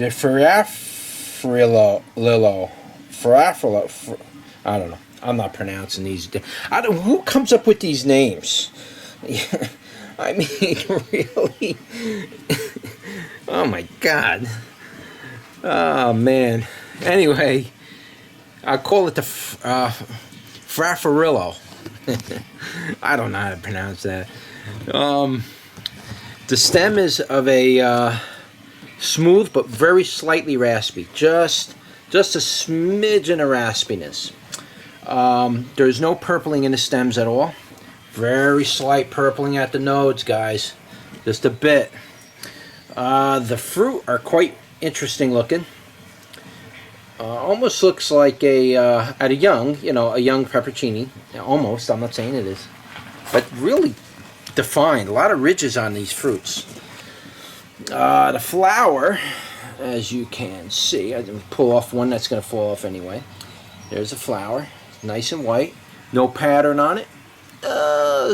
The Friariello, I don't know. I'm not pronouncing these. Who comes up with these names? I mean, really? Oh my God. Oh man. Anyway, I call it the Friariello. I don't know how to pronounce that. The stem is of a smooth but very slightly raspy. Just a smidgen of raspiness. There's no purpling in the stems at all. Very slight purpling at the nodes, guys. Just a bit. The fruit are quite interesting looking. Almost looks like at a young, a young peppercini. Almost. I'm not saying it is, but really defined. A lot of ridges on these fruits. The flower, as you can see, I didn't pull off one that's going to fall off anyway. There's a flower, nice and white. No pattern on it.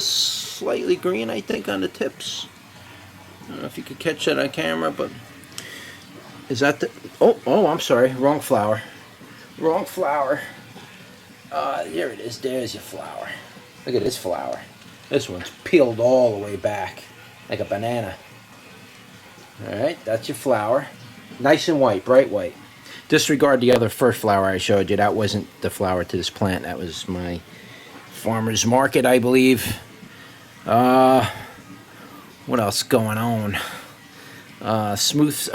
Slightly green, I think, on the tips. I don't know if you could catch that on camera, but is that the? Oh, I'm sorry, wrong flower. Wrong flower. There it is. There's your flower. Look at this flower. This one's peeled all the way back, like a banana. All right, that's your flower. Nice and white, bright white. Disregard the other first flower I showed you. That wasn't the flower to this plant. That was my farmer's market, I believe. What else going on? Smooth,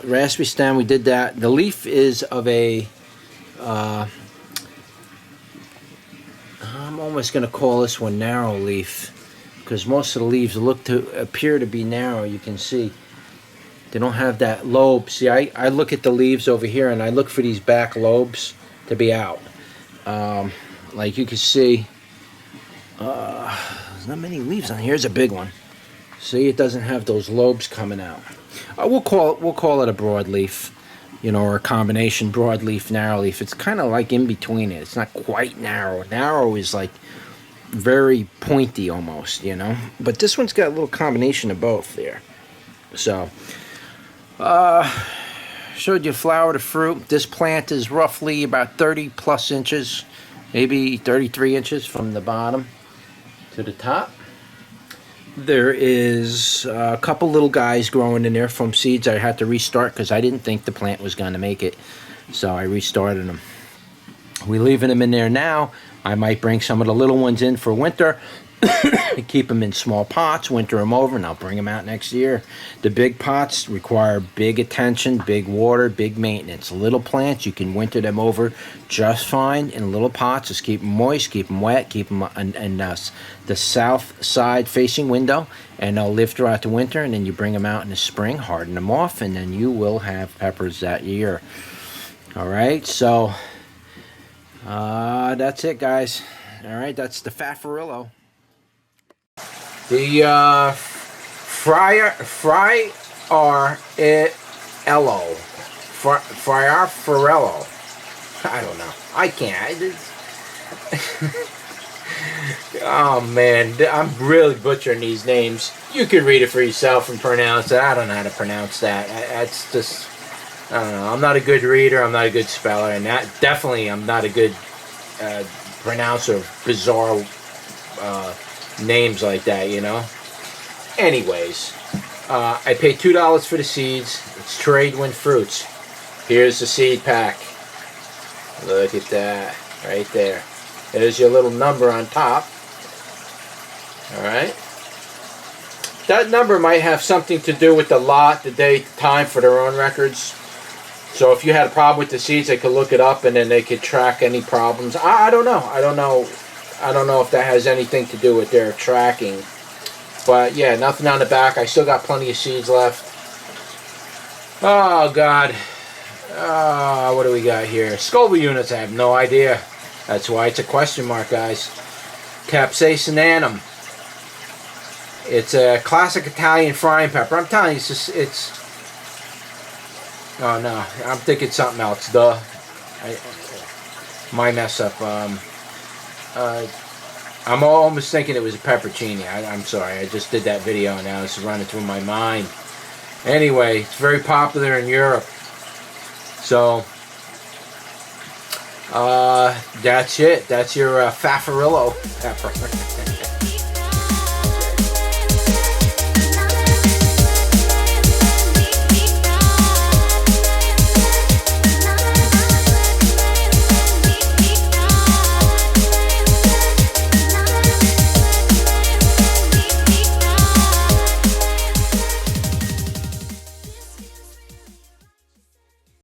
raspy stem. We did that. The leaf is of a. I'm almost going to call this one narrow leaf, because most of the leaves appear to be narrow. You can see they don't have that lobe. See, I look at the leaves over here and I look for these back lobes to be out. Like you can see, there's not many leaves on here. Here's a big one. See, it doesn't have those lobes coming out. We'll call it a broadleaf, or a combination broadleaf, narrowleaf. It's kind of like in between it. It's not quite narrow. Narrow is like very pointy almost, But this one's got a little combination of both there. So, showed you flower to fruit. This plant is roughly about 30 plus inches, maybe 33 inches from the bottom to the top. There is a couple little guys growing in there from seeds I had to restart because I didn't think the plant was going to make it. So I restarted them. We're leaving them in there now. I might bring some of the little ones in for winter. Keep them in small pots, winter them over, and I'll bring them out next year. The big pots require big attention, big water, big maintenance. Little plants, you can winter them over just fine in little pots. Just keep them moist, keep them wet, keep them in the south side facing window, and they'll live throughout the winter. And then you bring them out in the spring, harden them off, and then you will have peppers that year. All right, so that's it, guys. All right, that's the Friariello. The Friariello. I don't know. I can't. Oh man, I'm really butchering these names. You can read it for yourself and pronounce it. I don't know how to pronounce that. That's just, I don't know. I'm not a good reader. I'm not a good speller, and definitely I'm not a good pronouncer of bizarre names like that, Anyways, I paid $2 for the seeds. It's Trade Wind Fruits. Here's the seed pack. Look at that right there. There's your little number on top. Alright. That number might have something to do with the lot, the date, the time for their own records. So if you had a problem with the seeds, they could look it up and then they could track any problems. I don't know. I don't know if that has anything to do with their tracking. But yeah, nothing on the back. I still got plenty of seeds left. Oh God. What do we got here? Scoville units, I have no idea. That's why it's a question mark, guys. Capsicum Annuum. It's a classic Italian frying pepper. I'm telling you, it's oh no, I'm thinking something else. My mess up. I'm almost thinking it was a peppercini. I'm sorry, I just did that video and now it's running through my mind. Anyway, it's very popular in Europe. So that's it. That's your Friariello pepper.